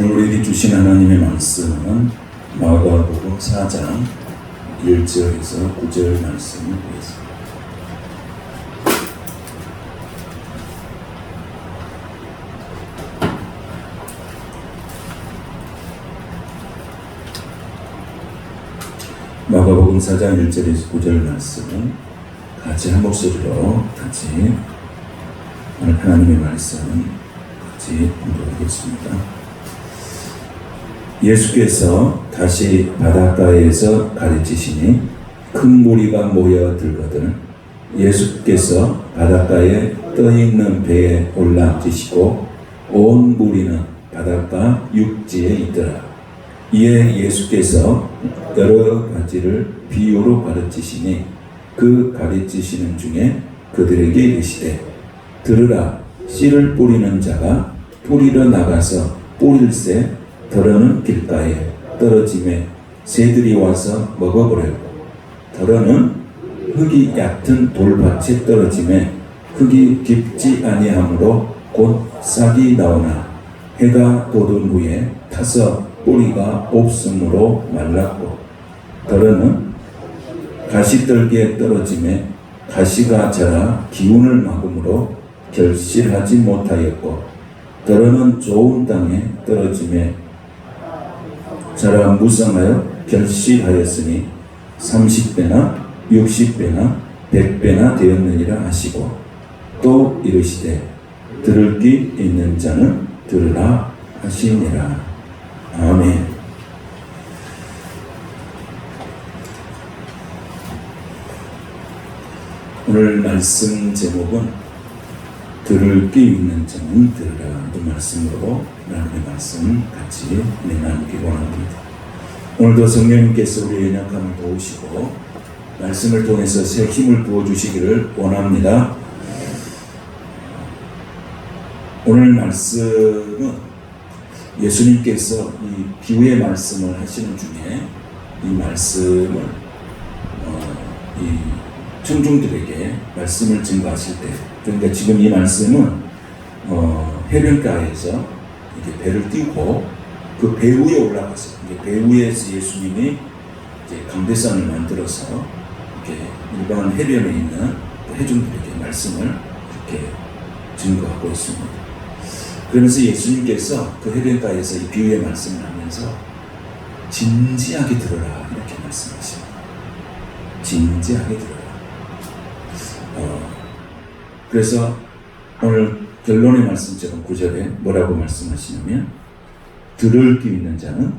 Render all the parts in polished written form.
오늘 우리에게 주신 하나님의 말씀은 마가복음 4장 1절에서 9절 말씀을 보겠습니다. 마가복음 4장 1절에서 9절 말씀을 같이 한 목소리로 같이 오늘 하나님의 말씀을 같이 공부하겠습니다. 예수께서 다시 바닷가에서 가르치시니 큰 무리가 모여들거든 예수께서 바닷가에 떠있는 배에 올라앉으시고 온 무리는 바닷가 육지에 있더라. 이에 예수께서 여러 가지를 비유로 가르치시니 그 가르치시는 중에 그들에게 이르시되 들으라. 씨를 뿌리는 자가 뿌리러 나가서 뿌릴새 더러는 길가에 떨어짐에 새들이 와서 먹어버렸고 더러는 흙이 얕은 돌밭에 떨어짐에 흙이 깊지 아니하므로 곧 싹이 나오나 해가 돋은 후에 타서 뿌리가 없으므로 말랐고 더러는 가시떨기에 떨어짐에 가시가 자라 기운을 막음으로 결실하지 못하였고 더러는 좋은 땅에 떨어짐에 자라 무성하여 결실하였으니 30배나 60배나 100배나 되었느니라 하시고 또 이르시되 들을 귀 있는 자는 들으라 하시니라. 아멘. 오늘 말씀 제목은 들을 귀 있는 자는 들으라 이 말씀으로 하나님의 말씀 같이 나누기 원합니다. 오늘도 성령님께서 우리의 연약함을 도우시고 말씀을 통해서 새 힘을 부어주시기를 원합니다. 오늘 말씀은 예수님께서 이 비유의 말씀을 하시는 중에 이 말씀을 이 청중들에게 말씀을 증거하실 때, 그러니까 지금 이 말씀은 해변가에서 이렇게 배를 띄우고 그 배 위에 올라가서 배 위에서 예수님이 이제 강대상을 만들어서 이렇게 일반 해변에 있는 회중들에게 말씀을 이렇게 증거하고 있습니다. 그러면서 예수님께서 그 해변가에서 이 비유의 말씀을 하면서 진지하게 들어라 이렇게 말씀하십니다. 진지하게 들어라. 그래서 오늘 결론의 말씀처럼 9절에 뭐라고 말씀하시냐면 들을 귀 있는 자는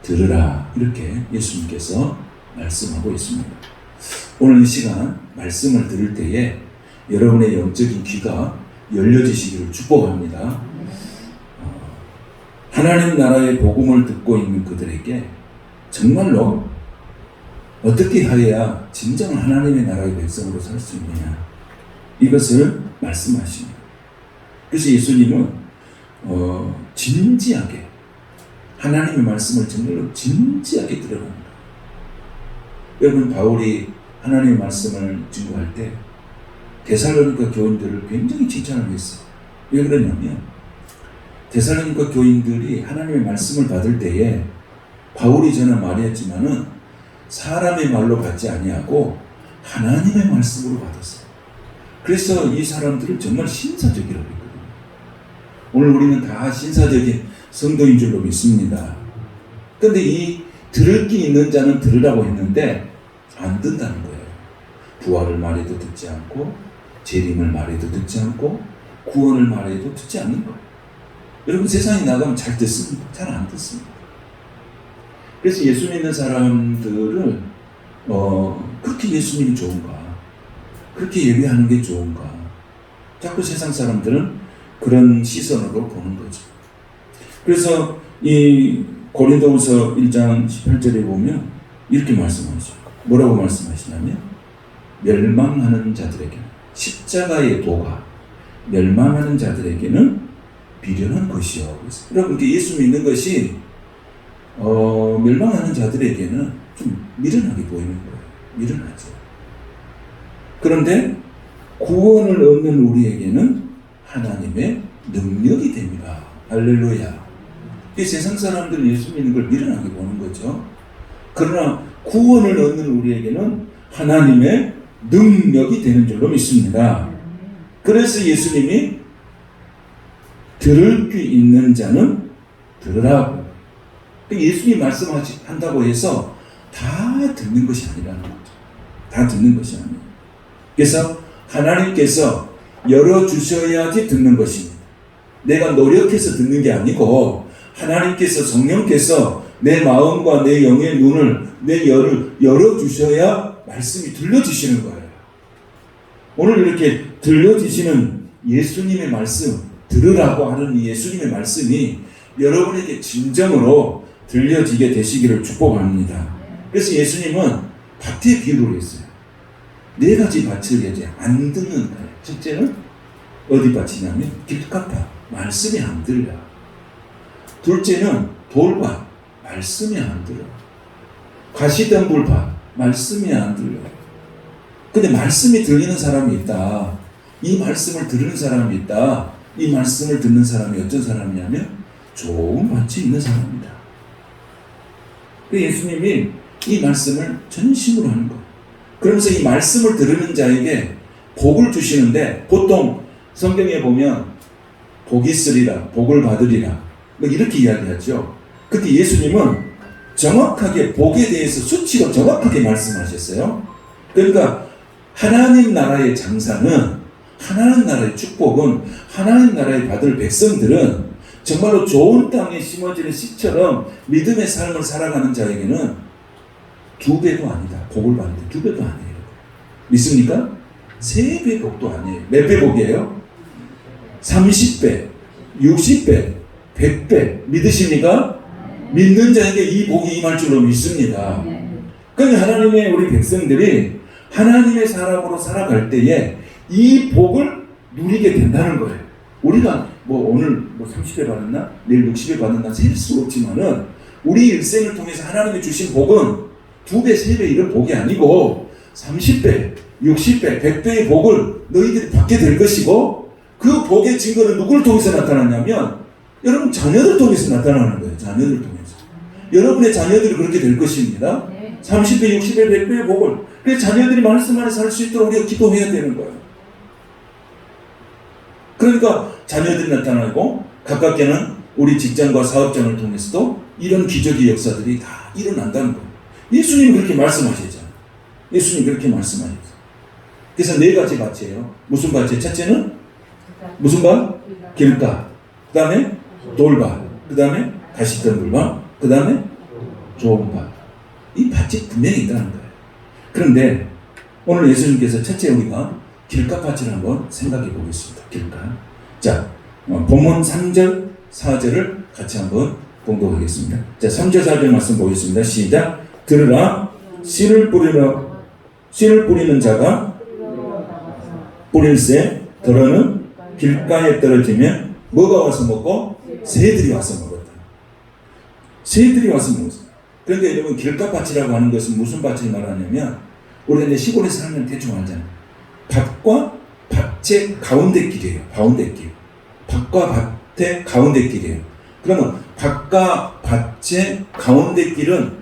들으라 이렇게 예수님께서 말씀하고 있습니다. 오늘 이 시간 말씀을 들을 때에 여러분의 영적인 귀가 열려지시기를 축복합니다. 하나님 나라의 복음을 듣고 있는 그들에게 정말로 어떻게 하여야 진정 하나님의 나라의 백성으로 살 수 있느냐 이것을 말씀하십니다. 그래서 예수님은 진지하게 하나님의 말씀을 정말로 진지하게 들어갑니다. 여러분 바울이 하나님의 말씀을 증거할 때 데살로니가 교인들을 굉장히 칭찬을 했어요. 왜 그러냐면 데살로니가 교인들이 하나님의 말씀을 받을 때에 바울이 전에 말했지만은 사람의 말로 받지 아니하고 하나님의 말씀으로 받았어요. 그래서 이 사람들을 정말 신사적이라고 했거든요. 오늘 우리는 다 신사적인 성도인 줄로 믿습니다. 그런데 이 들을 귀 있는 자는 들으라고 했는데 안 듣는다는 거예요. 부활을 말해도 듣지 않고 재림을 말해도 듣지 않고 구원을 말해도 듣지 않는 거예요. 여러분 세상에 나가면 잘 듣습니다. 잘 안 듣습니다. 그래서 예수 믿는 사람들을 그렇게 예수님이 좋은가 그렇게 예배하는 게 좋은가 자꾸 세상 사람들은 그런 시선으로 보는 거죠. 그래서 이 고린도후서 1장 18절에 보면 이렇게 말씀하시죠. 뭐라고 말씀하시냐면 멸망하는 자들에게는 십자가의 도가 멸망하는 자들에게는 비련한 것이요. 여러분 예수 믿는 것이 멸망하는 자들에게는 좀 미련하게 보이는 거예요. 미련하죠. 그런데 구원을 얻는 우리에게는 하나님의 능력이 됩니다. 할렐루야. 이 세상 사람들은 예수 믿는 걸 미련하게 보는 거죠. 그러나 구원을 얻는 우리에게는 하나님의 능력이 되는 줄로 믿습니다. 그래서 예수님이 들을 귀 있는 자는 들으라고. 예수님 말씀한다고 해서 다 듣는 것이 아니라는 거죠. 다 듣는 것이 아니에요. 그래서 하나님께서 열어주셔야지 듣는 것입니다. 내가 노력해서 듣는 게 아니고 하나님께서, 성령께서 내 마음과 내 영의 눈을, 내 열을 열어주셔야 말씀이 들려지시는 거예요. 오늘 이렇게 들려지시는 예수님의 말씀, 들으라고 하는 이 예수님의 말씀이 여러분에게 진정으로 들려지게 되시기를 축복합니다. 그래서 예수님은 밭에 비유를 했어요. 4가지 밭을 이제 안 듣는 거예요. 첫째는 어디 밭이냐면 길가밭, 말씀이 안 들려. 둘째는 돌밭, 말씀이 안 들려. 가시덤불밭, 말씀이 안 들려. 근데 말씀이 들리는 사람이 있다. 이 말씀을 들으는 사람이 있다. 이 말씀을 듣는 사람이 어떤 사람이냐면 좋은 밭이 있는 사람입니다. 예수님이 이 말씀을 전심으로 하는 거예요. 그러면서 이 말씀을 들으는 자에게 복을 주시는데, 보통 성경에 보면 복이 있으리라, 복을 받으리라 뭐 이렇게 이야기하죠. 근데 예수님은 정확하게 복에 대해서 수치로 정확하게 말씀하셨어요. 그러니까 하나님 나라의 장사는, 하나님 나라의 축복은, 하나님 나라의 받을 백성들은 정말로 좋은 땅에 심어지는 씨처럼 믿음의 삶을 살아가는 자에게는 2배도 아니다. 복을 받는데 2배도 아니에요. 믿습니까? 3배 복도 아니에요. 몇 배 복이에요? 30배, 60배, 100배. 믿으십니까? 믿는 자에게 이 복이 임할 줄로 믿습니다. 그러니까 하나님의 우리 백성들이 하나님의 사람으로 살아갈 때에 이 복을 누리게 된다는 거예요. 우리가 뭐 오늘 뭐 30배 받았나? 내일 60배 받았나? 셀 수 없지만은 우리 일생을 통해서 하나님이 주신 복은 2배, 3배 이런 복이 아니고 30배, 60배, 100배의 복을 너희들이 받게 될 것이고, 그 복의 증거는 누구를 통해서 나타나냐면 여러분 자녀들 통해서 나타나는 거예요. 자녀들 통해서. 여러분의 자녀들이 그렇게 될 것입니다. 30배, 60배, 100배의 복을. 그래서 자녀들이 말씀 안에 살 수 있도록 우리가 기도해야 되는 거예요. 그러니까 자녀들이 나타나고, 가깝게는 우리 직장과 사업장을 통해서도 이런 기적의 역사들이 다 일어난다는 거예요. 예수님이 그렇게 말씀하셨잖아요. 예수님이 그렇게 말씀하셨어요. 그래서 4가지 밭이에요. 무슨 밭이에요? 첫째는 무슨 밭? 길가. 그 다음에 돌밭. 그 다음에 가시덤불밭. 그 다음에 좋은 밭. 이 밭이 분명히 있다는 거예요. 그런데 오늘 예수님께서 첫째 우리가 길가밭을 한번 생각해 보겠습니다. 길가. 자, 본문 3절, 4절을 같이 한번 공독하겠습니다. 자, 3절, 4절 말씀 보겠습니다. 시작. 들으라. 씨를 뿌리는 자가 뿌릴새 더러는 길가에 떨어지면 뭐가 와서 먹고? 새들이 와서 먹었다. 새들이 와서 먹었어요. 그런데 여러분, 길가밭이라고 하는 것은 무슨 밭을 말하냐면, 우리가 이제 시골에 살면 대충 알잖아요. 밭과 밭의 가운데 길이에요. 가운데 길. 밭과 밭의 가운데 길이에요. 그러면 밭과 밭의 가운데 길은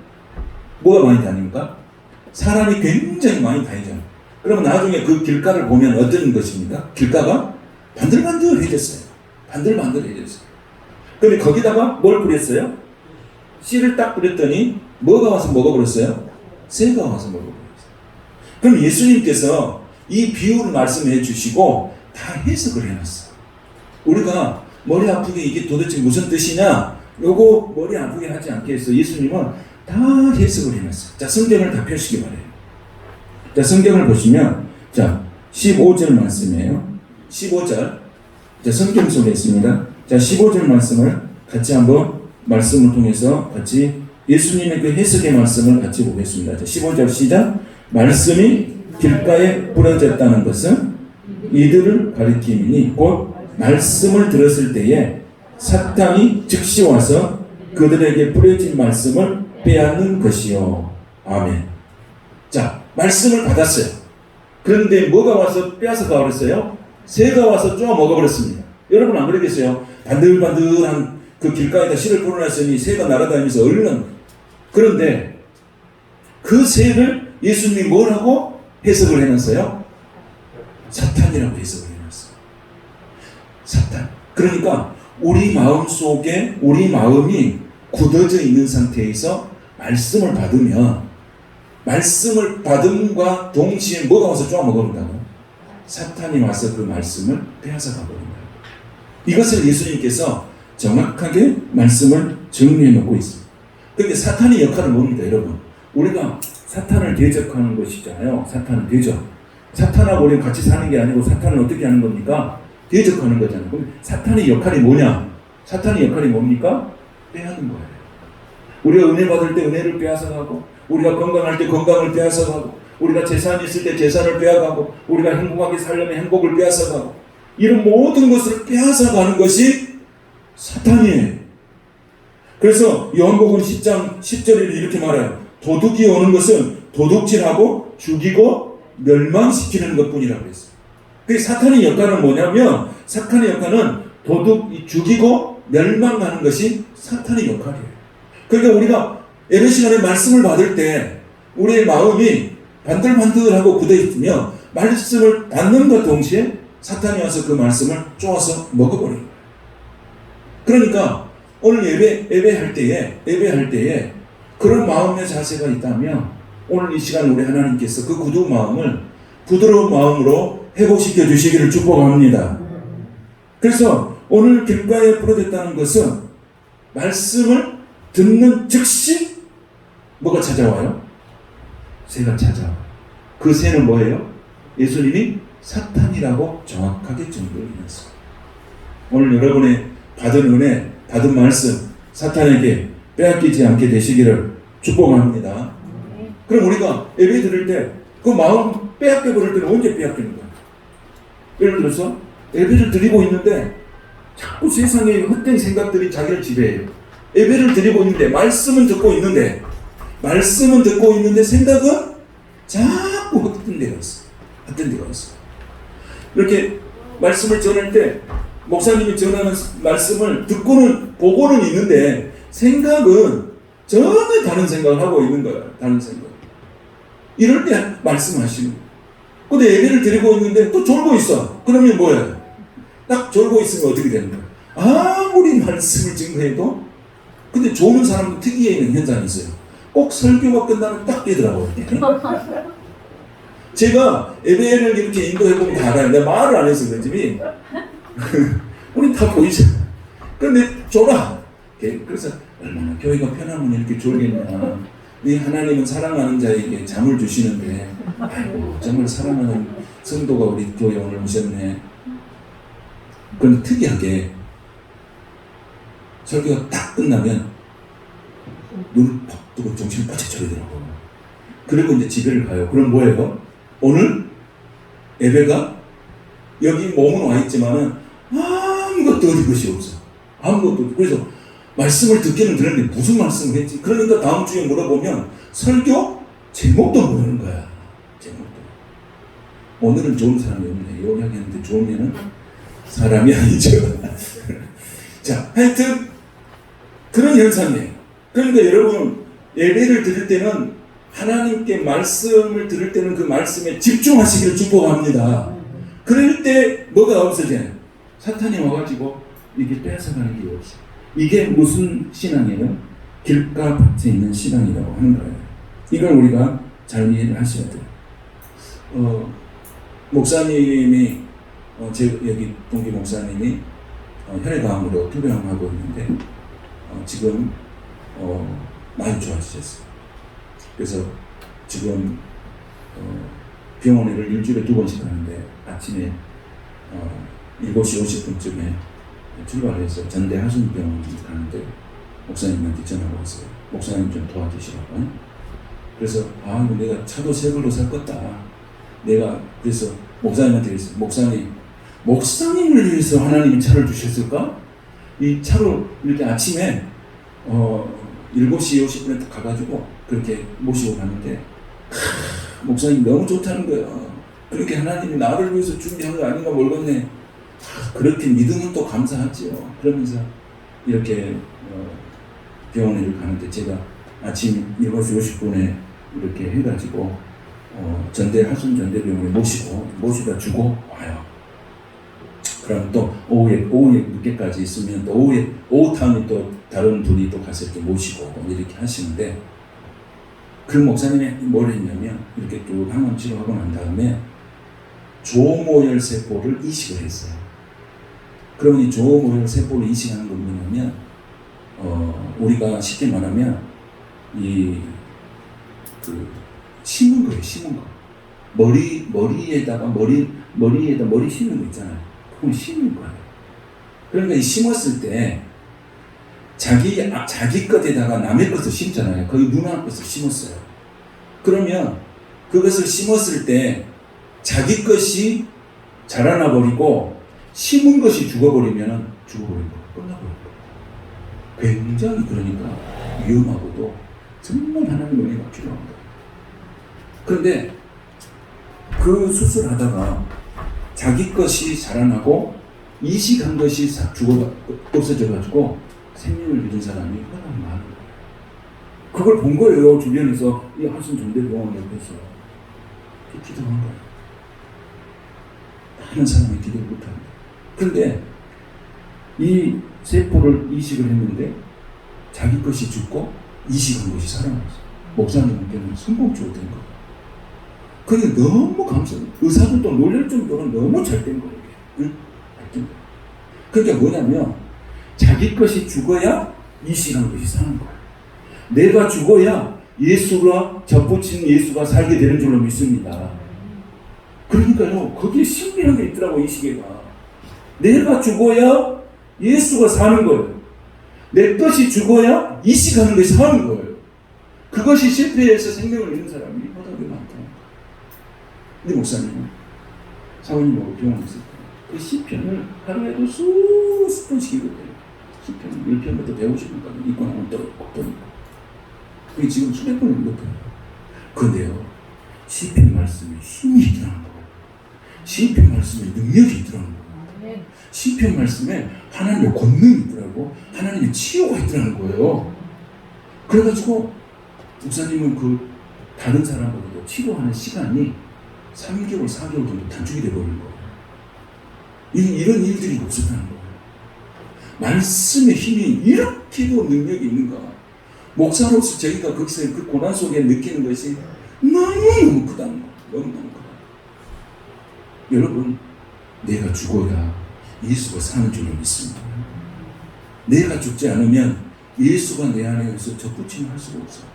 뭐가 많이 다닙니까? 사람이 굉장히 많이 다니잖아요. 그러면 나중에 그 길가를 보면 어떤 것입니까? 길가가 반들반들해졌어요. 반들반들해졌어요. 그런데 거기다가 뭘 뿌렸어요? 씨를 딱 뿌렸더니 뭐가 와서 먹어버렸어요? 새가 와서 먹어버렸어요. 그럼 예수님께서 이 비유를 말씀해 주시고 다 해석을 해놨어요. 우리가 머리 아프게 이게 도대체 무슨 뜻이냐? 요거 머리 아프게 하지 않게 해서 예수님은 다 해석을 해놨어요. 자, 성경을 다 펴시기 바래요. 자, 성경을 보시면, 자, 15절 말씀이에요. 15절. 자, 성경 속에 있습니다. 자, 15절 말씀을 같이 한번 말씀을 통해서 같이 예수님의 그 해석의 말씀을 같이 보겠습니다. 자, 15절 시작. 말씀이 길가에 뿌려졌다는 것은 이들을 가리킴이니 곧 말씀을 들었을 때에 사탄이 즉시 와서 그들에게 뿌려진 말씀을 빼앗는 것이요. 아멘. 자, 말씀을 받았어요. 그런데 뭐가 와서 빼앗아 가버렸어요? 새가 와서 쪼아 먹어버렸습니다. 여러분 안 그러겠어요? 반들반들한 그 그 길가에다 씨를 뿌려놨으니 새가 날아다니면서 얼른. 그런데 그 새를 예수님이 뭐라고 해석을 해놨어요? 사탄이라고 해석을 해놨어요. 사탄. 그러니까 우리 마음 속에 우리 마음이 굳어져 있는 상태에서 말씀을 받으면 말씀을 받음과 동시에 뭐가 와서 쪼아먹어버린다고? 사탄이 와서 그 말씀을 빼앗아 가버린다. 이것을 예수님께서 정확하게 말씀을 정리해 놓고 있습니다. 그런데 사탄의 역할은 뭡니까, 여러분? 우리가 사탄을 대적하는 것이잖아요. 사탄은 대적. 사탄하고 우리는 같이 사는 게 아니고 사탄을 어떻게 하는 겁니까? 대적하는 거잖아요. 그럼 사탄의 역할이 뭐냐? 사탄의 역할이 뭡니까? 빼앗는 거예요. 우리가 은혜 받을 때 은혜를 빼앗아가고, 우리가 건강할 때 건강을 빼앗아가고, 우리가 재산이 있을 때 재산을 빼앗아가고, 우리가 행복하게 살려면 행복을 빼앗아가고, 이런 모든 것을 빼앗아가는 것이 사탄이에요. 그래서 요한복음 10장 10절에 이렇게 말해요. 도둑이 오는 것은 도둑질하고 죽이고 멸망시키는 것뿐이라고 했어요. 그 사탄의 역할은 뭐냐면, 사탄의 역할은 죽이고 멸망하는 것이 사탄의 역할이에요. 그러니까 우리가 예배 시간에 말씀을 받을 때 우리의 마음이 반들반들하고 굳어있으면 말씀을 받는과 동시에 사탄이 와서 그 말씀을 쪼아서 먹어버려요. 그러니까 오늘 예배할 때에 그런 마음의 자세가 있다면 오늘 이 시간 우리 하나님께서 그 굳은 마음을 부드러운 마음으로 회복시켜 주시기를 축복합니다. 그래서 오늘 길가에 뿌려졌다는 것은 말씀을 듣는 즉시 뭐가 찾아와요? 새가 찾아와요. 그 새는 뭐예요? 예수님이 사탄이라고 정확하게 정의를 해놨어요. 오늘 여러분의 받은 은혜, 받은 말씀 사탄에게 빼앗기지 않게 되시기를 축복합니다. 그럼 우리가 예배 드릴 때 그 마음 빼앗겨 버릴 때는 언제 빼앗기는 거예요? 예를 들어서 예배를 드리고 있는데 자꾸 세상의 헛된 생각들이 자기를 지배해요. 예배를 드리고 있는데 말씀은 듣고 있는데 생각은 자꾸 헛된 데가 있어. 이렇게 말씀을 전할 때 목사님이 전하는 말씀을 듣고는 보고는 있는데 생각은 전혀 다른 생각을 하고 있는 거예요. 다른 생각. 이럴 때 말씀하시는 거예요. 근데 예배를 드리고 있는데 또 졸고 있어. 그러면 뭐예요? 딱 졸고 있으면 어떻게 되는 거예요? 아무리 말씀을 증거해도 근데 조는 사람도 특이해 있는 현상이 있어요. 꼭 설교가 끝나면 딱 깨더라고요. 제가 예배를 이렇게 인도해보면 다 알아요. 내가 말을 안 해서 그런지 우리 다 보이잖아. 그런데 졸아. 그래서 얼마나 교회가 편하면 이렇게 졸겠냐. 이 하나님은 사랑하는 자에게 잠을 주시는데 아이고 정말 사랑하는 성도가 우리 교회 오늘 오셨네. 그런데 특이하게 설교가 딱 끝나면 눈을 퍽 뜨고 정신을 바짝 차리더라고요. 그리고 이제 집에를 가요. 그럼 뭐예요? 오늘 예배가 여기 몸은 와 있지만은 아무것도 얻은 것이 없어. 아무것도. 그래서 말씀을 듣기는 들었는데 무슨 말씀을 했지? 그러니까 다음 주에 물어보면 설교 제목도 모르는 거야. 제목도. 오늘은 좋은 사람이 없네. 요약했는데 좋으면은 사람이 아니죠. 자, 하여튼 그런 현상이에요. 그러니까 여러분 예배를 드릴 때는 하나님께 말씀을 들을 때는 그 말씀에 집중하시기를 축복합니다. 그럴 때 뭐가 없어져요? 사탄이 와가지고 이게 뺏어가는 게 없어요. 이게 무슨 신앙이에요? 길가 밭에 있는 신앙이라고 하는 거예요. 이걸 우리가 잘 이해를 하셔야 돼요. 목사님이 여기 동기 목사님이 혈액암으로 투병하고 있는데 지금 많이 좋아지셨어요. 그래서 지금 병원에를 일주일에 2번씩 가는데 아침에 7시 50분쯤에 출발해서 전대 하순병원 가는데 목사님한테 전화가 왔어요. 목사님 좀 도와주시라고. 그래서 내가 차도 새 걸로 살 것다. 내가 그래서 목사님한테 그랬어요. 목사님을 위해서 하나님이 차를 주셨을까? 이 차로 이렇게 아침에 7시 50분에 딱 가가지고 그렇게 모시고 가는데 목사님 너무 좋다는 거야. 그렇게 하나님이 나를 위해서 준비한 거 아닌가 모르겠네. 그렇게 믿으면 또 감사하죠. 그러면서 이렇게 병원에 가는데 제가 아침 7시 50분에 이렇게 해가지고 하순 전대병원에 모시다 주고 와요. 그럼 또 오후에 늦게까지 있으면 또 오후 타임에 또 다른 분이 또 가서 이렇게 모시고 이렇게 하시는데, 그 목사님이 뭘 했냐면 이렇게 쭉 항암 치료하고 난 다음에 조모열 세포를 이식을 했어요. 그러면 이 조모열 세포를 이식하는 건 뭐냐면 우리가 쉽게 말하면 심은 거예요. 심은 거. 머리에다가 머리 심는 거 있잖아요. 그걸 심는 거예요. 그러니까 이 심었을 때 자기 것에다가 남의 것을 심잖아요. 거의 누나 것을 심었어요. 그러면 그것을 심었을 때 자기 것이 자라나 버리고 심은 것이 죽어버리면 죽어버린 거예요. 끝나버린 거예요. 굉장히 그러니까 위험하고도 정말 하나님의 은혜가 필요합니다. 그런데 그 수술하다가 자기 것이 자라나고 이식한 것이 없어져가지고 생명을 잃은 사람이 워낙 많은 거예요. 그걸 본 거예요. 주변에서 이 하순 전대병원 옆에서 기도한 거예요. 많은 사람이 기도를 못합니다. 그런데 이 세포를 이식을 했는데 자기 것이 죽고 이식한 것이 살아났어요. 목사님께는 성공적으로 된 거예요. 그게 너무 감사해요. 의사들도 놀랄 정도로 너무 잘 된 거예요. 응? 그러니까 뭐냐면 자기 것이 죽어야 이식한 것이 사는 거예요. 내가 죽어야 예수가 접붙인 예수가 살게 되는 줄로 믿습니다. 그러니까요, 거기에 신비한 게 있더라고. 이 시계가 내가 죽어야 예수가 사는 거예요. 내 것이 죽어야 이식하는 것이 사는 거예요. 그것이 실패해서 생명을 잃는 사람이 바닥에 많다는 거예요. 근데 목사님은 사모님하고 병원에 있을 때 그 시편을 하루에도 수십 번씩 읽었대요. 시편 1편부터 150편까지 읽고 나면 또 그게 지금 수백 번을 읽었대요. 그런데요, 시편 말씀에 힘이 있더라는 거예요. 시편 말씀에 능력이 있더라는 거예요. 시편 말씀에 하나님의 권능이 있더라고. 하나님의 치유가 있더라는 거예요. 그래가지고 목사님은 그 다른 사람보다도 치료하는 시간이 3개월, 4개월 정도 단축이 되어버린 거예요. 이런 일들이 없었다는 거예요. 말씀의 힘이 이렇게도 능력이 있는가. 목사로서 저희가 거기서 그 고난 속에 느끼는 것이 너무너무 크다는 거예요. 너무너무 크다. 여러분, 내가 죽어야 예수가 사는 줄로 믿습니다. 내가 죽지 않으면 예수가 내 안에서 접붙임을 할 수가 없어요.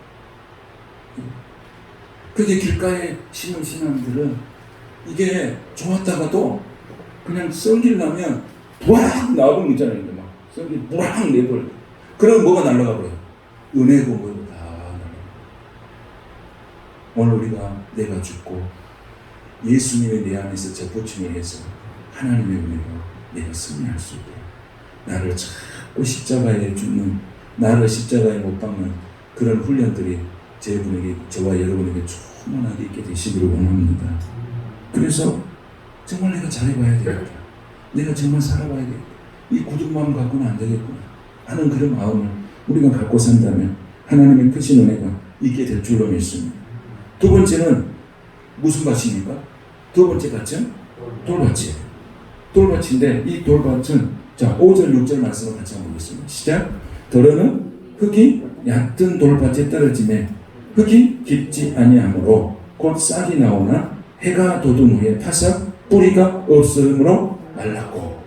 그게 길가에 심은 신앙들은 이게 좋았다가도 그냥 썩이려면 부락 나오는 거 있잖아요. 막 썩이 부락 내버려. 그러면 뭐가 날아가 버려요? 은혜고 뭐고 다 날아가. 오늘 우리가 내가 죽고 예수님의 내 안에서 접붙임을 해서 하나님의 은혜로 내가 승리할 수 있게, 나를 자꾸 십자가에 죽는, 나를 십자가에 못 박는 그런 훈련들이 저와 여러분에게 충만하게 있게 되시기를 원합니다. 그래서 정말 내가 잘해봐야 되겠다. 내가 정말 살아봐야 되겠다. 이 굳은 마음 갖고는 안 되겠구나 하는 그런 마음을 우리가 갖고 산다면 하나님의 크신 은혜가 있게 될 줄로 믿습니다. 두 번째는 무슨 밭입니까? 두 번째 밭은 돌밭이에요. 돌밭인데 이 돌밭은 5절 6절 말씀을 같이 한번 보겠습니다. 시작. 더러는 흙이 얕은 돌밭에 떨어지매 흙이 깊지 아니하므로 곧 싹이 나오나 해가 돋은 후에 타서 뿌리가 없으므로 말랐고.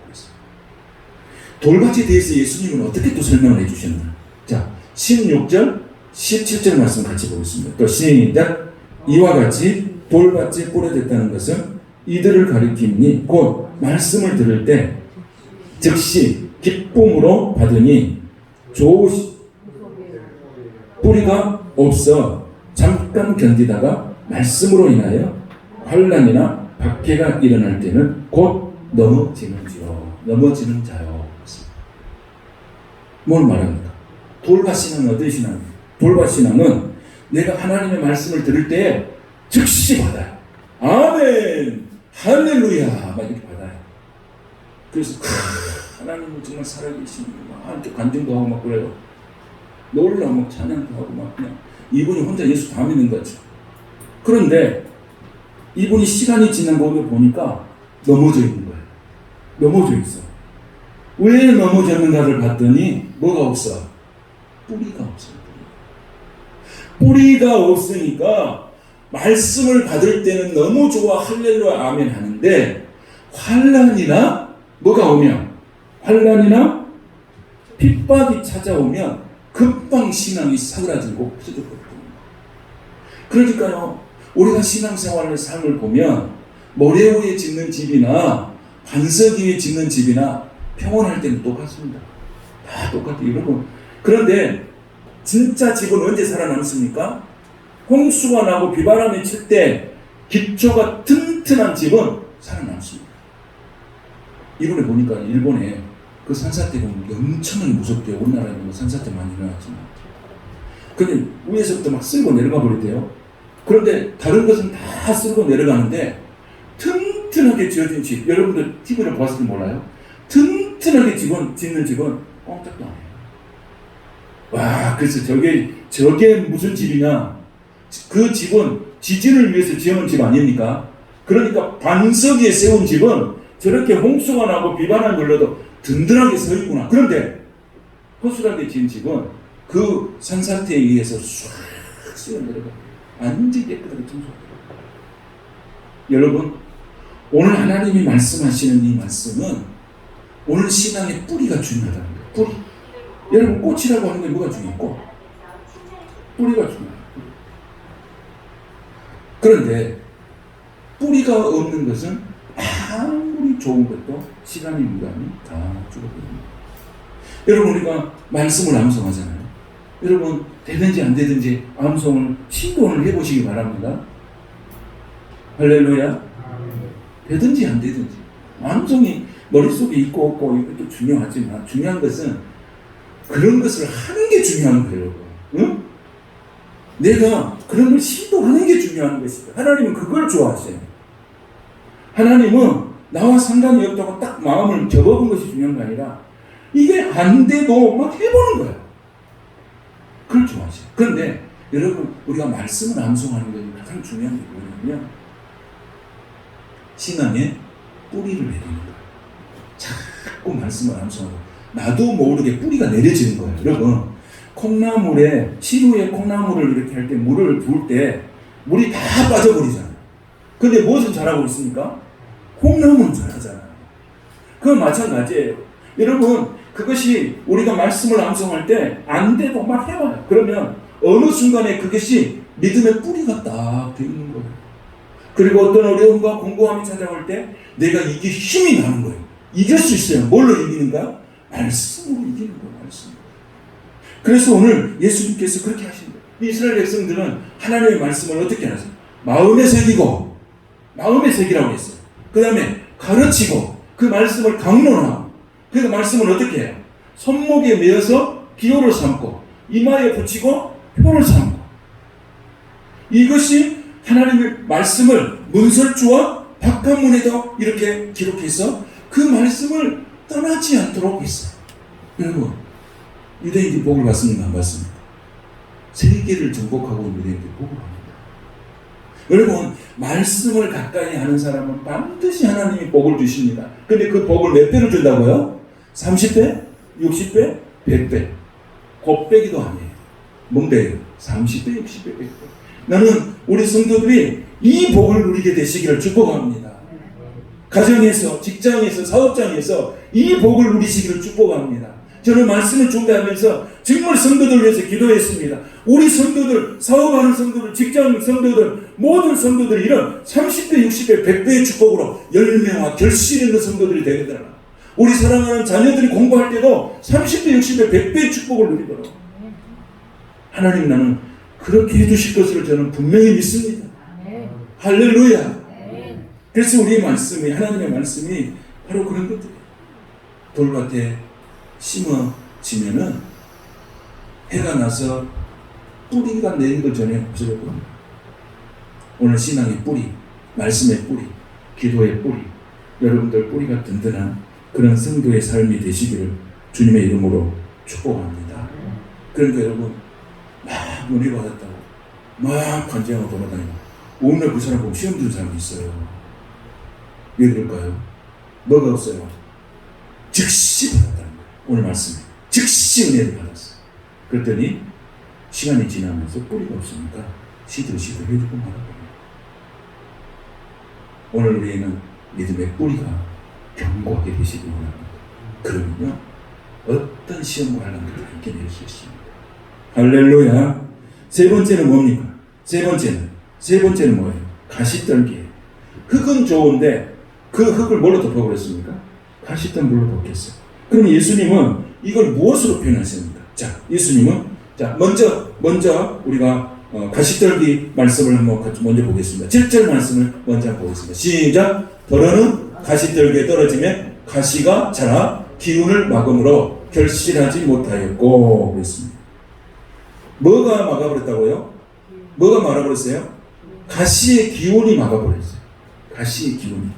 돌밭에 대해서 예수님은 어떻게 또 설명을 해주셨나. 자, 16절 17절 말씀 같이 보겠습니다. 또 시작. 이와 같이 돌밭에 뿌려졌다는 것은 이들을 가리킴니 곧 말씀을 들을 때 즉시 기쁨으로 받으니 뿌리가 없어 잠깐 견디다가 말씀으로 인하여 환난이나 박해가 일어날 때는 곧 넘어지는 자요. 뭘 말합니까? 돌밭신앙은 어떤 신앙이에요? 돌밭신앙은 내가 하나님의 말씀을 들을 때 즉시 받아요. 아멘, 할렐루야 막 이렇게 받아요. 그래서 하나님은 정말 살아계시는 한테 간증도 하고 막 그래요. 놀라 막 찬양도 하고 막 그냥 이분이 혼자 예수 다 믿는 거죠. 그런데 이분이 시간이 지난 거를 보니까 넘어져 있는 거예요. 넘어져 있어. 왜 넘어졌는가를 봤더니 뭐가 없어? 뿌리가 없어요. 뿌리가 없으니까 말씀을 받을 때는 너무 좋아 할렐루야 아멘 하는데 환난이나 뭐가 오면 환난이나 핍박이 찾아오면 금방 신앙이 사그라지고 없어졌거든요. 그러니까요, 우리가 신앙생활의 삶을 보면 모래 위에 짓는 집이나 반석 위에 짓는 집이나 평온할 때는 똑같습니다. 다 똑같아요, 여러분. 그런데 진짜 집은 언제 살아남습니까? 홍수가 나고 비바람이 칠 때 기초가 튼튼한 집은 살아남습니다. 이번에 보니까 일본에 그 산사태 보면 엄청나게 무섭대요. 우리나라에는 뭐 산사태 많이 일어났지만. 근데 위에서부터 막 쓸고 내려가 버리대요. 그런데 다른 것은 다 쓸고 내려가는데 튼튼하게 지어진 집, 여러분들 TV를 보았을지 몰라요? 튼튼하게 짓는 집은 꼼짝도 안 해요. 와, 그래서 저게 무슨 집이냐? 그 집은 지진을 위해서 지어놓은 집 아닙니까? 그러니까 반석 위에 세운 집은 저렇게 홍수가 나고 비바람이 불러도 든든하게 서 있구나. 그런데 허술하게 지은 집은 그 산사태에 의해서 쫙 쓸어 내려가 완전히 깨끗하게 청소합니다. 여러분, 오늘 하나님이 말씀하시는 이 말씀은 오늘 신앙의 뿌리가 중요하다는 거예요. 뿌리. 여러분, 꽃이라고 하는 게 뭐가 중요했고? 뿌리가 중요해요. 그런데 뿌리가 없는 것은 아무리 좋은 것도 시간이 무단히 다 죽어버립니다. 여러분, 우리가 말씀을 암송하잖아요. 여러분, 되든지 안 되든지 암송을 시도를 해보시기 바랍니다. 할렐루야. 되든지 안 되든지 암송이 머릿속에 있고 없고 이것도 중요하지만 중요한 것은 그런 것을 하는 게 중요한 거예요. 응? 내가 그런 걸 시도하는 게 중요한 것이다. 하나님은 그걸 좋아하세요. 하나님은 나와 상관이 없다고 딱 마음을 접어본 것이 중요한 게 아니라 이게 안 돼도 막 해보는 거예요. 그걸 좋아하세요. 그런데 여러분, 우리가 말씀을 암송하는 것이 가장 중요한 게 뭐냐면 신앙의 뿌리를 내리는 거예요. 자꾸 말씀을 암송하고 나도 모르게 뿌리가 내려지는 거예요. 여러분, 콩나물에 시루에 콩나물을 이렇게 할 때 물을 부을 때 물이 다 빠져버리잖아요. 근데 무엇은 잘하고 있습니까? 콩나물은 잘하잖아요. 그건 마찬가지예요. 여러분, 그것이 우리가 말씀을 암송할 때 안 돼도 막 해봐요. 그러면 어느 순간에 그것이 믿음의 뿌리가 딱 되어 있는 거예요. 그리고 어떤 어려움과 공고함이 찾아올 때 내가 이게 힘이 나는 거예요. 이길 수 있어요. 뭘로 이기는가? 말씀으로 이기는 거예요. 말씀. 그래서 오늘 예수님께서 그렇게 하신 거예요. 이스라엘 백성들은 하나님의 말씀을 어떻게 하세요? 마음에 새기고, 마음에 새기라고 했어요. 그 다음에 가르치고, 그 말씀을 강론하고, 그 말씀을 어떻게 해요? 손목에 메어서 기호를 삼고, 이마에 붙이고, 표를 삼고. 이것이 하나님의 말씀을 문설주와 박한문에도 이렇게 기록해서 그 말씀을 떠나지 않도록 했어요. 여러분, 유대인들이 복을 받습니까? 안 받습니까? 세계를 정복하고 있는 유대인들이 복을 받습니다. 여러분, 말씀을 가까이 하는 사람은 반드시 하나님이 복을 주십니다. 근데 그 복을 몇 배로 준다고요? 30배? 60배? 100배. 곱배기도 아니에요. 뭔데요? 30배, 60배, 100배. 나는 우리 성도들이 이 복을 누리게 되시기를 축복합니다. 가정에서, 직장에서, 사업장에서 이 복을 누리시기를 축복합니다. 저는 말씀을 준비하면서 정말 성도들 위해서 기도했습니다. 우리 성도들, 사업하는 성도들, 직장 성도들, 모든 성도들이 이런 30배, 60배, 100배의 축복으로 열매와 결실 있는 성도들이 되거든. 우리 사랑하는 자녀들이 공부할 때도 30배, 60배, 100배의 축복을 누리도록 하나님, 나는 그렇게 해주실 것을 저는 분명히 믿습니다. 할렐루야. 그래서 우리의 말씀이, 하나님의 말씀이 바로 그런 것들이에요. 돌밭에 심어지면은 해가 나서 뿌리가 내린 것 전에 없어졌고, 오늘 신앙의 뿌리, 말씀의 뿌리, 기도의 뿌리, 여러분들 뿌리가 든든한 그런 성도의 삶이 되시기를 주님의 이름으로 축복합니다. 그러니까 여러분, 막 은혜 받았다고 막 간증하고 돌아다니고 오늘 그 사람 보면 시험 드는 사람이 있어요. 왜 그럴까요? 뭐가 없어요? 즉시 받았다는 거예요. 오늘 말씀에 즉시 은혜를 받았어요. 그랬더니 시간이 지나면서 뿌리가 없으니까 시들시들 해주고 말아버려요. 오늘 우리는 믿음의 뿌리가 견고하게 되시기 원합니다. 그러면요, 어떤 시험과 환난도 이겨낼 수 있습니다. 할렐루야. 세 번째는 뭡니까? 세 번째는 뭐예요? 가시떨기예요. 흙은 좋은데 그 흙을 뭘로 덮어버렸습니까? 가시떨 물로 덮겠어요. 그럼 예수님은 이걸 무엇으로 표현하십니까? 자, 예수님은 먼저 우리가 가시떨기 말씀을 한번 같이 먼저 보겠습니다. 7절 말씀을 먼저 한번 보겠습니다. 시작. 더러는 가시떨기에 떨어지면 가시가 자라 기운을 막음으로 결실하지 못하였고 그랬습니다. 뭐가 막아버렸다고요? 뭐가 막아버렸어요? 가시의 기운이 막아버렸어요. 가시의 기운이.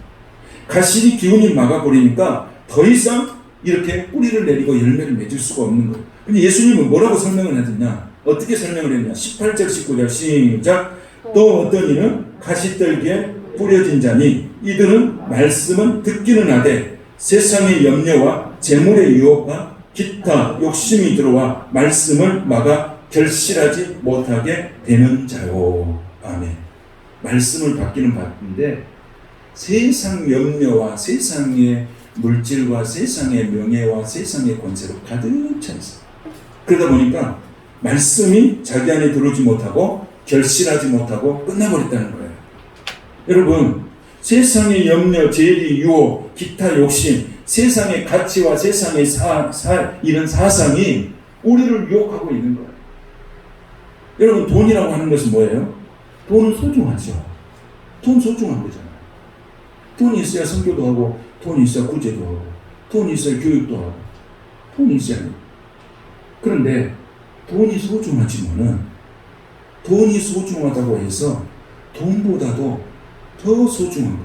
가시의 기운이 막아버리니까 더 이상 이렇게 뿌리를 내리고 열매를 맺을 수가 없는 거예요. 근데 예수님은 뭐라고 설명을 하셨냐? 어떻게 설명을 했냐? 18절, 19절 시작. 또 어떤 이는 가시떨기에 뿌려진 자니 이들은 말씀은 듣기는 하되 세상의 염려와 재물의 유혹과 기타 욕심이 들어와 말씀을 막아 결실하지 못하게 되는 자요. 아멘. 말씀을 받기는 받는데 세상 염려와 세상의 물질과 세상의 명예와 세상의 권세로 가득 차 있어요. 그러다 보니까 말씀이 자기 안에 들어오지 못하고 결실하지 못하고 끝나버렸다는 거예요. 여러분, 세상의 염려, 재리, 유혹, 기타 욕심, 세상의 가치와 세상의 이런 사상이 우리를 유혹하고 있는 거예요. 여러분, 돈이라고 하는 것은 뭐예요? 돈은 소중하죠. 돈 소중한 거잖아요. 돈이 있어야 선교도 하고, 돈이 있어야 구제도 하고, 돈이 있어야 교육도 하고, 돈이 있어야 해요. 그런데 돈이 소중하지만은 돈이 소중하다고 해서 돈보다도 더 소중한 것,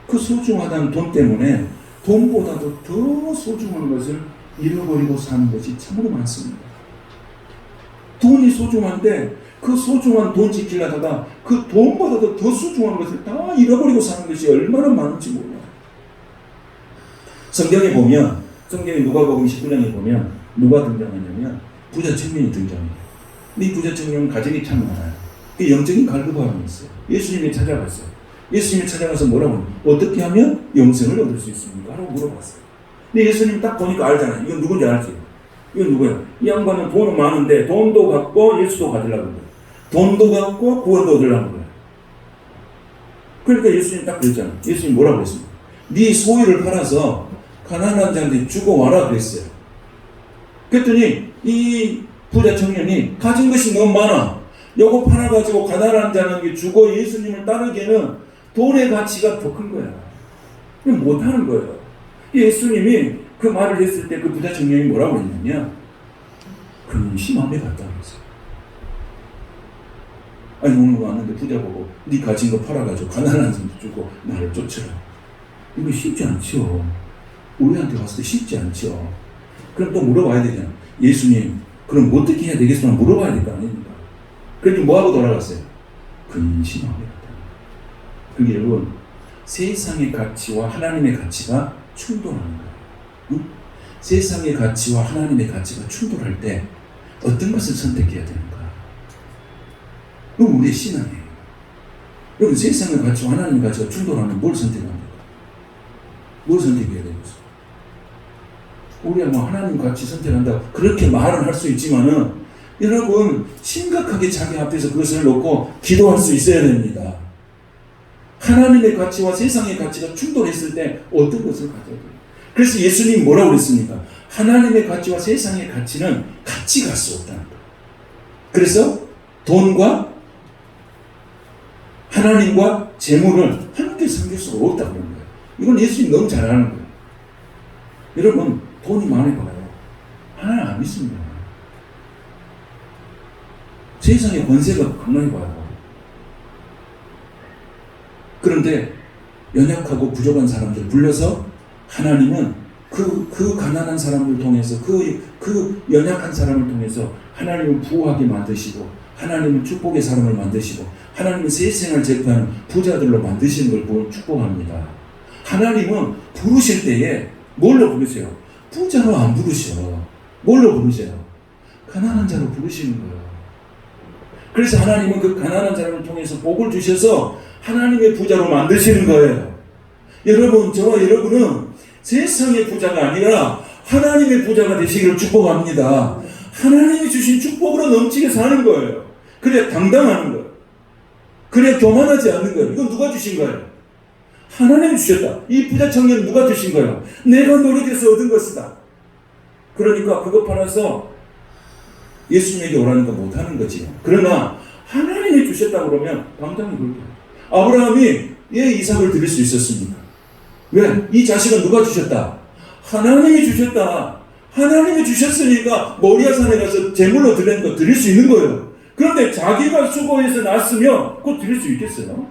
그 소중하다는 돈 때문에 돈보다도 더 소중한 것을 잃어버리고 사는 것이 참으로 많습니다. 돈이 소중한데 그 소중한 돈 지키려다가 그 돈보다도 더 소중한 것을 다 잃어버리고 사는 것이 얼마나 많은지 몰라요. 성경에 보면, 성경에 누가복음 19장에 보면 누가 등장하냐면 부자 청년이 등장해요. 이 부자 청년은 가정이 참 많아요. 그 영적인 갈급함이 있어요. 예수님이 찾아갔어요. 예수님이 찾아가서 뭐라고 어떻게 하면 영생을 얻을 수 있습니까? 라고 물어봤어요. 근데 예수님 딱 보니까 알잖아요. 이건 누군지 알지? 이건 누구야? 이 양반은 돈은 많은데 돈도 갖고 예수도 가지려고 그래요. 돈도 갖고 구원도 얻으려고 그래요. 그러니까 예수님 딱 그랬잖아요. 예수님 뭐라고 했습니까? 네 소유를 팔아서 가난한 자한테 주고 와라 그랬어요. 그랬더니 이 부자 청년이 가진 것이 너무 많아. 요거 팔아가지고 가난한 자에게 주고 예수님을 따르기에는 돈의 가치가 더 큰 거야. 그냥 못하는 거예요. 예수님이 그 말을 했을 때 그 부자 청년이 뭐라고 했냐면 근심 마음에 갔다 그랬어요. 아니 오늘 왔는데 부자 보고 네 가진 거 팔아가지고 가난한 사람 주고 나를 쫓으라. 이거 쉽지 않죠. 우리한테 왔을 때 쉽지 않죠. 그럼 또 물어봐야 되잖아. 예수님 그럼 어떻게 해야 되겠으면 물어봐야 될 거 아닙니까? 그러니 뭐하고 돌아갔어요? 근심하게 갔다. 그게 여러분 세상의 가치와 하나님의 가치가 충돌하는 거예요. 응? 세상의 가치와 하나님의 가치가 충돌할 때 어떤 것을 선택해야 되는가? 그건 우리의 신앙이에요. 여러분 세상의 가치와 하나님의 가치가 충돌하면 뭘 선택합니까? 뭘 선택해야 되겠어요? 우리가 뭐 하나님 가치 선택한다 그렇게 말은 할 수 있지만은 여러분 심각하게 자기 앞에서 그것을 놓고 기도할 수 있어야 됩니다. 하나님의 가치와 세상의 가치가 충돌했을 때 어떤 것을 가져야 돼요? 그래서 예수님이 뭐라고 그랬습니까? 하나님의 가치와 세상의 가치는 같이 갈 수 없다는 거예요. 그래서 돈과 하나님과 재물을 함께 섬길 수가 없다고 하는 거예요. 이건 예수님이 너무 잘 아는 거예요. 여러분 돈이 많아봐요. 하나님 안 믿습니다. 세상의 권세가 강력해봐요. 그런데 연약하고 부족한 사람들 불러서 하나님은 그 가난한 사람을 통해서 그 연약한 사람을 통해서 하나님은 부하게 만드시고 하나님은 축복의 사람을 만드시고 하나님은 세상을 제패하는 부자들로 만드시는 걸 축복합니다. 하나님은 부르실 때에 뭘로 부르세요? 부자로 안 부르셔. 뭘로 부르세요? 가난한 자로 부르시는 거예요. 그래서 하나님은 그 가난한 사람을 통해서 복을 주셔서 하나님의 부자로 만드시는 거예요. 여러분, 저와 여러분은 세상의 부자가 아니라 하나님의 부자가 되시기를 축복합니다. 하나님이 주신 축복으로 넘치게 사는 거예요. 그래야 당당하는 거예요. 그래야 교만하지 않는 거예요. 이건 누가 주신 거예요? 하나님이 주셨다. 이 부자 청년 누가 주신 거예요? 내가 노력해서 얻은 것이다. 그러니까 그것 팔아서 예수님에게 오라는 거 못하는 거지. 그러나 하나님이 주셨다 그러면 당당히 그렇게. 아브라함이 왜 이삭을 드릴 수 있었습니까? 왜? 이 자식은 누가 주셨다? 하나님이 주셨다. 하나님이 주셨으니까 모리아산에 가서 제물로 드리는 거 드릴 수 있는 거예요. 그런데 자기가 수고해서 낳았으면 그거 드릴 수 있겠어요?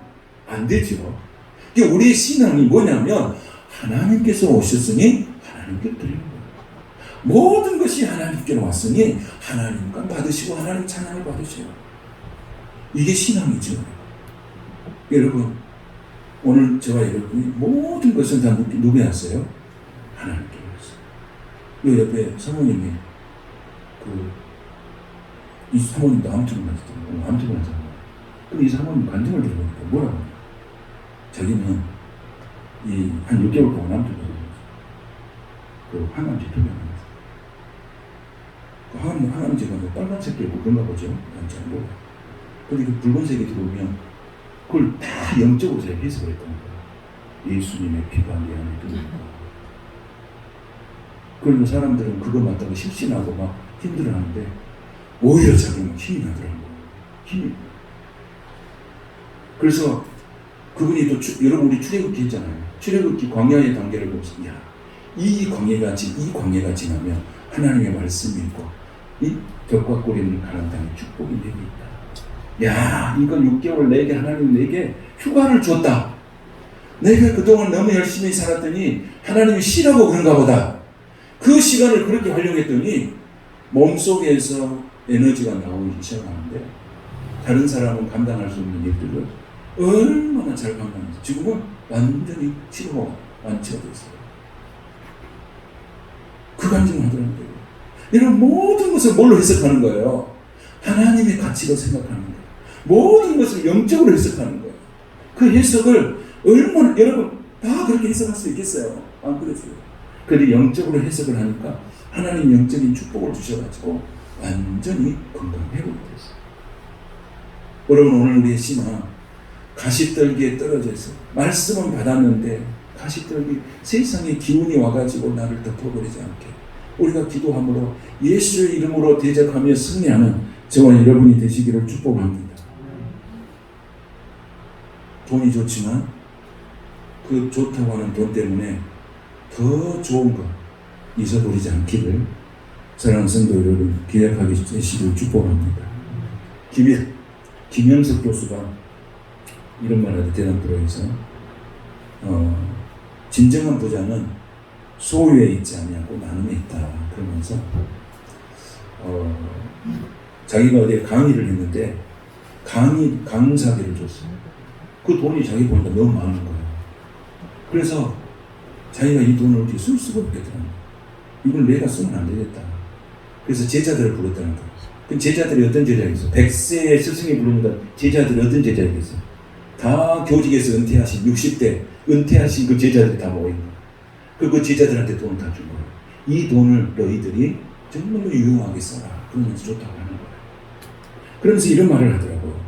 안 되죠. 우리의 신앙이 뭐냐면 하나님께서 오셨으니 하나님께 드리는 거예요. 모든 것이 하나님께로 왔으니 하나님과 받으시고 하나님 찬양을 받으세요. 이게 신앙이죠. 여러분, 오늘 저와 여러분이 모든 것은 다 누구에 왔어요? 하나님께 왔어요. 요 옆에 사모님이 이 사모님도 암투를 하잖아요. 근데 이 사모님 간증을 들어보니까 뭐라고 해요? 자기는 한 6개월 동안 암투를 했어요. 항암제 투병을 했어요. 항암제가 빨간색도 있고 그런가 보죠. 난 잘 몰라요. 근데 그 붉은색이 들어오면 그걸 다 영적으로 제가 해석을 했던 거예요. 예수님의 피가 내 안에 들어있다. 그러면 사람들은 그거 맞다고 실신하고 막 힘들어하는데 오히려 자기는 힘이 나더라고요. 힘이. 그래서 그분이 또 여러분 우리 출애굽기 했잖아요. 출애굽기 광야의 단계를 보면서 이 광야가 지나면 하나님의 말씀이 있고 이 벽과 꼬리는 가는 땅에 축복이 내게 있다. 이건 6개월 내게 하나님 내게 휴가를 줬다. 내가 그동안 너무 열심히 살았더니 하나님이 싫어하고 그런가 보다. 그 시간을 그렇게 활용했더니 몸속에서 에너지가 나오기 시작하는데 다른 사람은 감당할 수 없는 일들을 얼마나 잘 감당해서 지금은 완전히 치료가 완치가 됐어요. 그 감정을 하더라고요. 이런 모든 것을 뭘로 해석하는 거예요? 하나님의 가치로 생각하는 거예요. 모든 것을 영적으로 해석하는 거예요. 그 해석을 얼마나 여러분 다 그렇게 해석할 수 있겠어요? 안 그랬어요. 그런데 영적으로 해석을 하니까 하나님 영적인 축복을 주셔가지고 완전히 건강 회복이 됐어요. 여러분 오늘 우리의 신앙 가시떨기에 떨어져 있어요. 말씀은 받았는데 가시떨기 세상의 기운이 와가지고 나를 덮어버리지 않게 우리가 기도함으로 예수의 이름으로 대적하며 승리하는 저와 여러분이 되시기를 축복합니다. 돈이 좋지만 그 좋다고 하는 돈 때문에 더 좋은 것 잊어버리지 않기를 사랑하는 성도 여러분 기억하게 되시기를 축복합니다. 김영석 교수가 이런 말을 하죠. 대단 프로에서 진정한 부자는 소유에 있지 아니하고 나눔에 있다. 그러면서 자기가 어디에 강의를 했는데 강사비를 줬어요. 그 돈이 자기 보니까 너무 많은 거예요. 그래서 자기가 이 돈을 어떻게 쓸 수가 없겠더라고요. 이걸 내가 쓰면 안 되겠다. 그래서 제자들을 불렀다는 거예요. 그 제자들이 어떤 제자이겠어요? 100세의 스승이 부릅니다. 제자들이 어떤 제자이겠어요? 다 교직에서 은퇴하신 60대 은퇴하신 그 제자들이 다 모인 거예요. 그 제자들한테 돈을 다 준 거예요. 이 돈을 너희들이 정말로 유용하게 써라. 그러면서 좋다고 하는 거예요. 그러면서 이런 말을 하더라고요.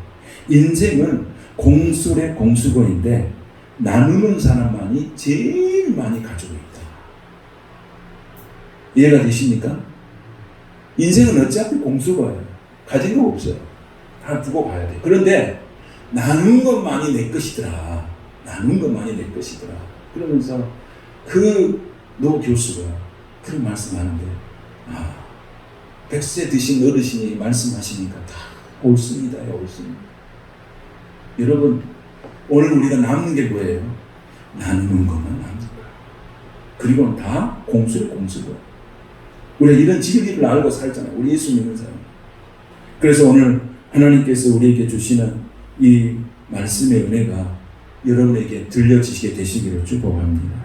인생은 공술의 공수거인데 나누는 사람만이 제일 많이 가지고 있다. 이해가 되십니까? 인생은 어차피 공수거예요. 가진 거 없어요. 다 두고 가야 돼. 그런데 나눈 것만이 내 것이더라. 나눈 것만이 내 것이더라. 그러면서 그 노 교수가 그런 말씀하는데 100세 드신 어르신이 말씀하시니까 다 옳습니다. 옳습니다. 여러분 오늘 우리가 남는 게 뭐예요? 나누는 것만 남는 거예요. 그리고는 다 공수예요, 공수고. 우리가 이런 진리를 알고 살잖아요. 우리 예수 믿는 사람. 그래서 오늘 하나님께서 우리에게 주시는 이 말씀의 은혜가 여러분에게 들려지시게 되시기를 축복합니다.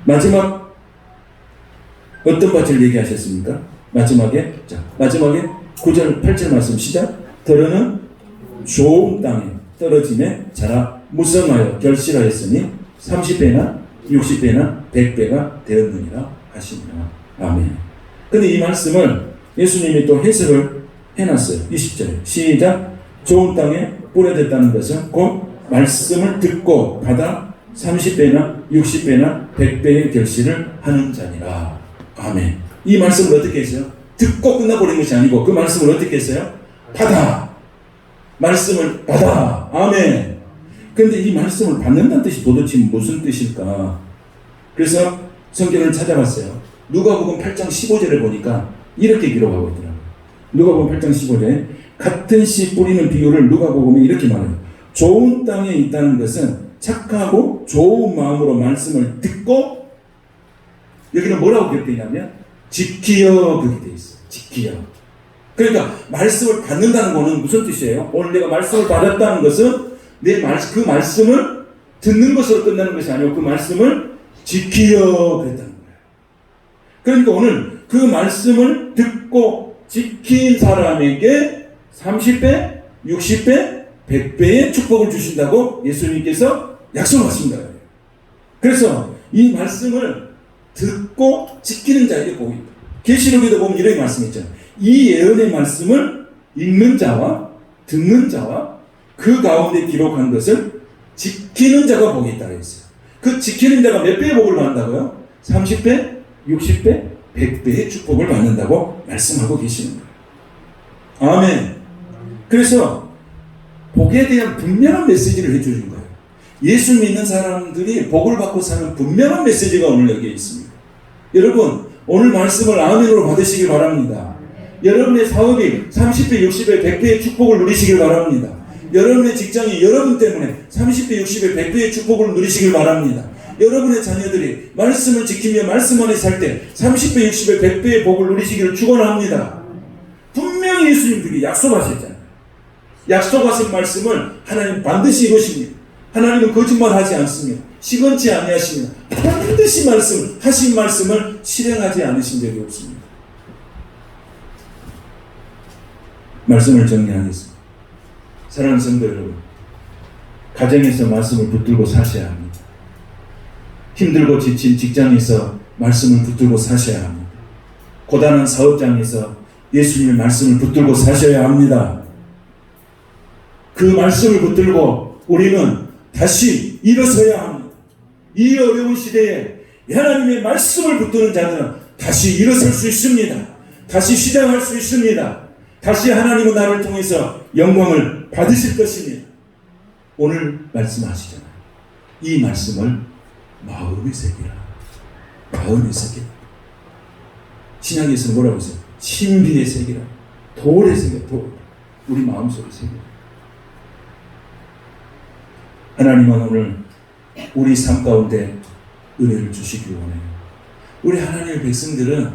마지막 어떤 밭을 얘기하셨습니까? 마지막에 9절 8절 말씀 시작. 더러는 좋은 땅에 떨어짐에 자라 무성하여 결실하였으니 30배나 60배나 100배가 되었느니라 하시니라. 아멘. 근데 이 말씀을 예수님이 또 해석을 해놨어요. 20절 시작. 좋은 땅에 뿌려졌다는 것은 곧 말씀을 듣고 받아 30배나 60배나 100배의 결실을 하는 자니라. 아멘. 이 말씀을 어떻게 했어요? 듣고 끝나버린 것이 아니고 그 말씀을 어떻게 했어요? 받아. 말씀을 받아. 아멘. 근데 이 말씀을 받는다는 뜻이 도대체 무슨 뜻일까? 그래서 성경을 찾아봤어요. 누가복음 8장 15절에 보니까 이렇게 기록하고 있더라고요. 누가복음 8장 15절에 같은 씨 뿌리는 비유를 누가복음이 이렇게 말해요. 좋은 땅에 있다는 것은 착하고 좋은 마음으로 말씀을 듣고, 여기는 뭐라고 기록되어 있냐면 지키어 그렇게 되어 있어요. 지키어. 그러니까 말씀을 받는다는 것은 무슨 뜻이에요? 오늘 내가 말씀을 받았다는 것은 그 말씀을 듣는 것으로 끝나는 것이 아니고 그 말씀을 지키어 그랬다는 거예요. 그러니까 오늘 그 말씀을 듣고 지킨 사람에게 30배, 60배, 100배의 축복을 주신다고 예수님께서 약속하십니다. 그래서 이 말씀을 듣고 지키는 자에게 복이 있다. 계시록에도 보면 이런 말씀이 있잖아요. 이 예언의 말씀을 읽는 자와 듣는 자와 그 가운데 기록한 것을 지키는 자가 복이 있다고 했어요. 그 지키는 자가 몇 배의 복을 받는다고요? 30배, 60배, 100배의 축복을 받는다고 말씀하고 계시는 거예요. 아멘. 그래서 복에 대한 분명한 메시지를 해주는 거예요. 예수 믿는 사람들이 복을 받고 사는 분명한 메시지가 오늘 여기에 있습니다. 여러분, 오늘 말씀을 아멘으로 받으시길 바랍니다. 여러분의 사업이 30배, 60배, 100배의 축복을 누리시길 바랍니다. 여러분의 직장이 여러분 때문에 30배, 60배, 100배의 축복을 누리시길 바랍니다. 여러분의 자녀들이 말씀을 지키며 말씀 안에 살 때 30배, 60배, 100배의 복을 누리시기를 축원합니다. 분명히 예수님들이 약속하셨잖아요. 약속하신 말씀을 하나님 반드시 이루십니다. 하나님은 거짓말하지 않습니다. 시건치 아니하십니다. 반드시 하신 말씀을 실행하지 않으신 적이 없습니다. 말씀을 정리하겠습니다. 사랑하는 성도 여러분, 가정에서 말씀을 붙들고 사셔야 합니다. 힘들고 지친 직장에서 말씀을 붙들고 사셔야 합니다. 고단한 사업장에서 예수님의 말씀을 붙들고 사셔야 합니다. 그 말씀을 붙들고 우리는 다시 일어서야 합니다. 이 어려운 시대에 하나님의 말씀을 붙드는 자들은 다시 일어설 수 있습니다. 다시 시작할 수 있습니다. 다시 하나님은 나를 통해서 영광을 받으실 것입니다. 오늘 말씀하시잖아요. 이 말씀을 마음에 새기라. 마음에 새기라. 신약에서 뭐라고 했어요? 신비에 새기라. 돌에 새기라. 돌. 우리 마음속에 새기라. 하나님은 오늘 우리 삶 가운데 은혜를 주시기 원해요. 우리 하나님의 백성들은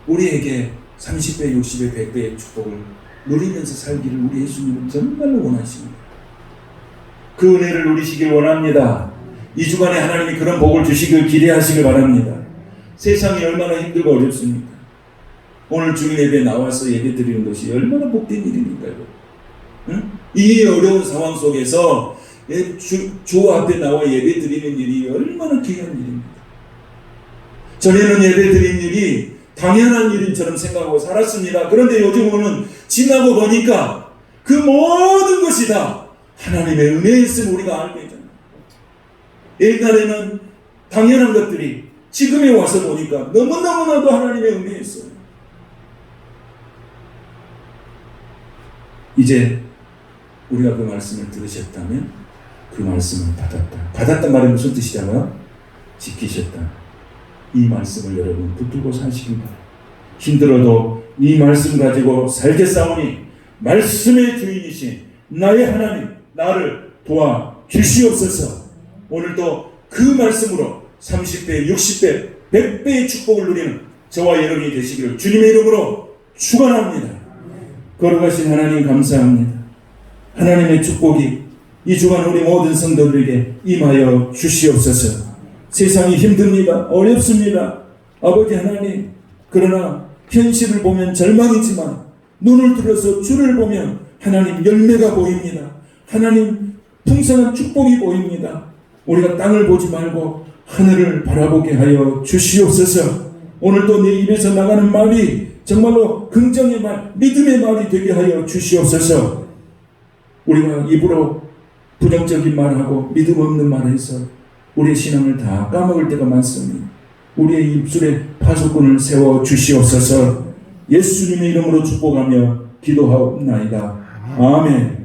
우리에게 30배, 60배, 100배의 축복을 누리면서 살기를 우리 예수님은 정말로 원하십니다. 그 은혜를 누리시길 원합니다. 이 주간에 하나님이 그런 복을 주시길 기대하시길 바랍니다. 세상이 얼마나 힘들고 어렵습니까? 오늘 주일 예배에 나와서 예배 드리는 것이 얼마나 복된 일입니까? 응? 이 어려운 상황 속에서 주 앞에 나와 예배 드리는 일이 얼마나 귀한 일입니다. 전에는 예배 드리는 일이 당연한 일인처럼 생각하고 살았습니다. 그런데 요즘은 지나고 보니까 그 모든 것이 다 하나님의 은혜였음을 우리가 알고 있잖아요. 옛날에는 당연한 것들이 지금에 와서 보니까 너무너무나도 하나님의 은혜였어요. 이제 우리가 그 말씀을 들으셨다면 그 말씀을 받았다. 받았단 말이 무슨 뜻이냐고요? 지키셨다. 이 말씀을 여러분 붙들고 사시길 바랍니다. 힘들어도 이 말씀 가지고 살겠사오니 말씀의 주인이신 나의 하나님 나를 도와 주시옵소서. 오늘도 그 말씀으로 30배, 60배, 100배의 축복을 누리는 저와 여러분이 되시기를 주님의 이름으로 축원합니다. 걸어가신 하나님 감사합니다. 하나님의 축복이 이 주간 우리 모든 성도들에게 임하여 주시옵소서. 세상이 힘듭니다. 어렵습니다. 아버지 하나님, 그러나 현실을 보면 절망이지만 눈을 들어서 주를 보면 하나님 열매가 보입니다. 하나님 풍성한 축복이 보입니다. 우리가 땅을 보지 말고 하늘을 바라보게 하여 주시옵소서. 오늘도 내 입에서 나가는 말이 정말로 긍정의 말, 믿음의 말이 되게 하여 주시옵소서. 우리가 입으로 부정적인 말하고 믿음 없는 말해서 우리의 신앙을 다 까먹을 때가 많습니다. 우리의 입술에 파수꾼을 세워 주시옵소서. 예수님의 이름으로 축복하며 기도하옵나이다. 아멘.